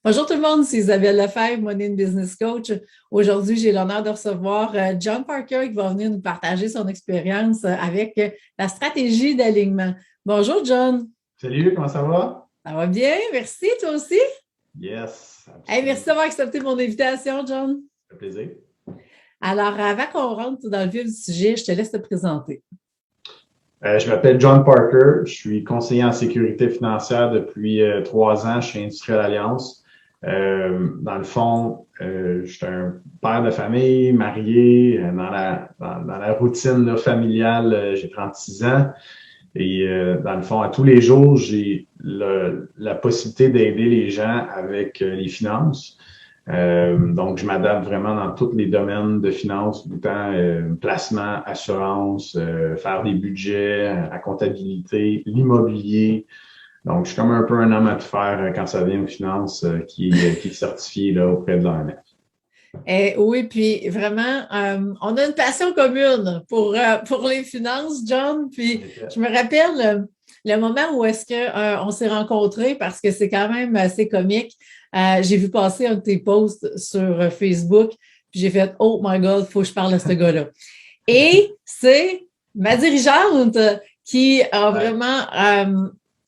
Bonjour tout le monde, c'est Isabelle Lefebvre, Money Business Coach. Aujourd'hui, j'ai l'honneur de recevoir John Parker qui va venir nous partager son expérience avec la stratégie d'alignement. Bonjour John. Salut, comment ça va? Ça va bien? Merci, toi aussi? Yes, Hey, merci absolument. d'avoir accepté mon invitation, John. Ça fait plaisir. Alors, avant qu'on rentre dans le vif du sujet, je te laisse te présenter. Je m'appelle John Parker. Je suis conseiller en sécurité financière depuis 3 ans chez Industriel Alliance. Dans le fond, je suis un père de famille, marié, dans la routine là, familiale, j'ai 36 ans. Et dans le fond, à tous les jours, j'ai la possibilité d'aider les gens avec les finances. Donc, je m'adapte vraiment dans tous les domaines de finances, autant placement, assurance, faire des budgets, la comptabilité, l'immobilier. Donc, je suis comme un peu un homme à tout faire quand ça vient aux finances qui est certifié là, auprès de l'AMF. Oui, puis vraiment, on a une passion commune pour les finances, John. Puis En effet. je me rappelle le moment où est-ce que on s'est rencontrés parce que c'est quand même assez comique. J'ai vu passer un de tes posts sur Facebook, puis j'ai fait Oh my God, il faut que je parle à ce gars-là. Et c'est ma dirigeante qui a Ouais. vraiment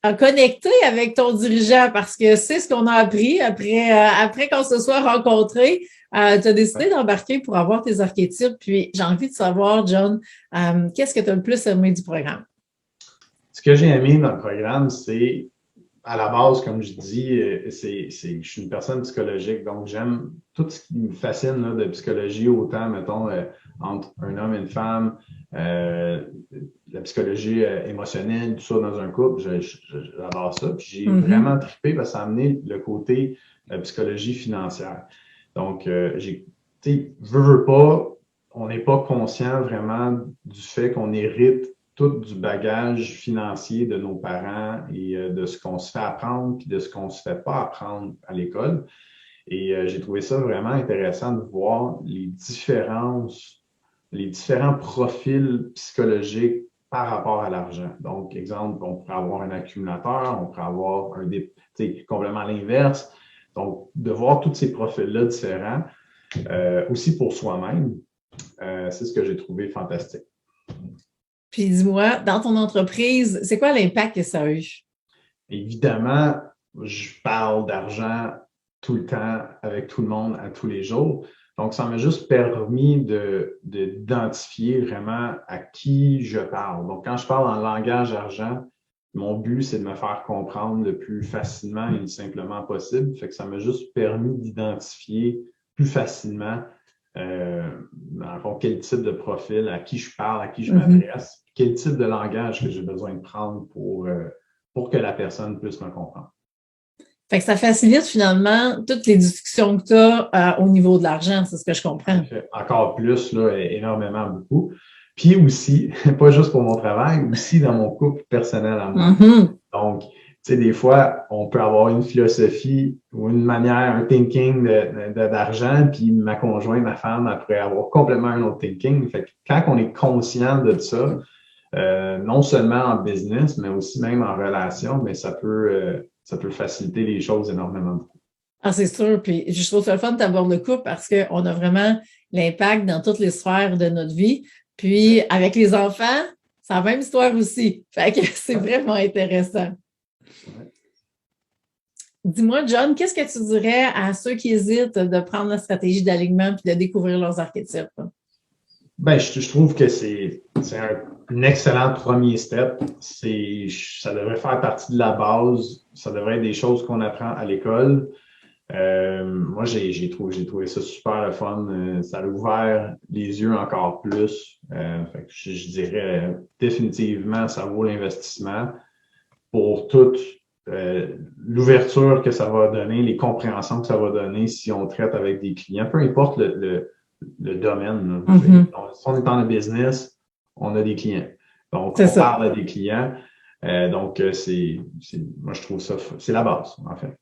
a connecté avec ton dirigeant parce que c'est ce qu'on a appris après qu'on se soit rencontrés. Tu as décidé d'embarquer pour avoir tes archétypes. Puis j'ai envie de savoir, John, qu'est-ce que tu as le plus aimé du programme? Ce que j'ai aimé dans le programme, c'est à la base, comme je dis, je suis une personne psychologique, donc j'aime tout ce qui me fascine là, de psychologie, autant, mettons, entre un homme et une femme, euh, la psychologie émotionnelle, tout ça dans un couple, j'adore ça. Puis j'ai Mm-hmm. vraiment trippé parce que ça a amené le côté psychologie financière. Donc, tu sais, veux pas, on n'est pas conscient vraiment du fait qu'on hérite tout du bagage financier de nos parents et de ce qu'on se fait apprendre puis de ce qu'on se fait pas apprendre à l'école. Et j'ai trouvé ça vraiment intéressant de voir les différences, les différents profils psychologiques par rapport à l'argent. Donc, exemple, on pourrait avoir un accumulateur, on pourrait avoir complètement l'inverse. Donc, de voir tous ces profils-là différents, aussi pour soi-même, c'est ce que j'ai trouvé fantastique. Puis dis-moi, dans ton entreprise, c'est quoi l'impact que ça a eu? Évidemment, je parle d'argent tout le temps avec tout le monde à tous les jours. Donc, ça m'a juste permis d'identifier vraiment à qui je parle. Donc, quand je parle en langage argent, mon but, c'est de me faire comprendre le plus facilement et simplement possible. Fait que ça m'a juste permis d'identifier plus facilement, dans le fond, quel type de profil, à qui je parle, à qui je Mm-hmm. m'adresse, quel type de langage que j'ai besoin de prendre pour que la personne puisse me comprendre. Fait que ça facilite finalement toutes les discussions que tu as au niveau de l'argent, c'est ce que je En comprends. effet, encore plus, là, énormément, beaucoup. Puis aussi, pas juste pour mon travail, aussi dans mon couple personnel à moi. Mm-hmm. Donc, tu sais, des fois, on peut avoir une philosophie ou une manière, un thinking d'argent, puis ma conjointe, ma femme, elle pourrait avoir complètement un autre thinking. Fait que quand on est conscient de ça, non seulement en business, mais aussi même en relation, mais ça peut faciliter les choses énormément. Ah, c'est sûr. Puis je trouve ça le fun d'aborder le couple parce qu'on a vraiment l'impact dans toutes les sphères de notre vie. Puis avec les enfants, c'est la même histoire aussi. Fait que c'est Ouais, vraiment intéressant. ouais. Dis-moi, John, qu'est-ce que tu dirais à ceux qui hésitent de prendre la stratégie d'alignement puis de découvrir leurs archétypes? Ben, je trouve que c'est un excellent premier step. Ça devrait faire partie de la base. Ça devrait être des choses qu'on apprend à l'école. Moi, j'ai trouvé ça super le fun. Ça a ouvert les yeux encore plus. Fait que je dirais définitivement, ça vaut l'investissement pour toute l'ouverture que ça va donner, les compréhensions que ça va donner si on traite avec des clients, peu importe le domaine. Mm-hmm. Si on est dans le business, on a des clients. Donc, C'est on ça. parle à des clients. Donc, moi, je trouve ça, c'est la base, en fait.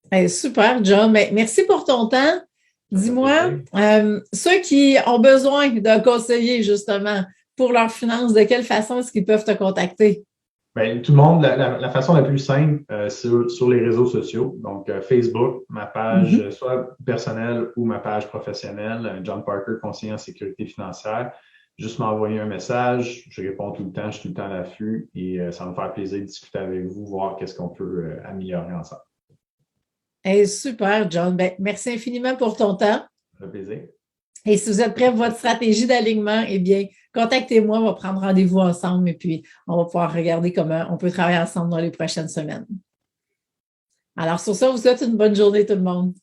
Hey, super, John. Mais merci pour ton temps. Ça fait Dis-moi, plaisir. ceux qui ont besoin d'un conseiller, justement, pour leurs finances, de quelle façon est-ce qu'ils peuvent te contacter? Ben, tout le monde, la façon la plus simple, sur les réseaux sociaux. Donc, Facebook, ma page soit personnelle ou ma page professionnelle, John Parker, conseiller en sécurité financière. Juste m'envoyer un message, je réponds tout le temps, je suis tout le temps à l'affût et ça va me faire plaisir de discuter avec vous, voir qu'est-ce qu'on peut améliorer ensemble. Hey, super, John. Ben, merci infiniment pour ton temps. Ça fait plaisir. Et si vous êtes prêts pour votre stratégie d'alignement, eh bien, contactez-moi, on va prendre rendez-vous ensemble et puis on va pouvoir regarder comment on peut travailler ensemble dans les prochaines semaines. Alors, sur ça, je vous souhaite une bonne journée, tout le monde.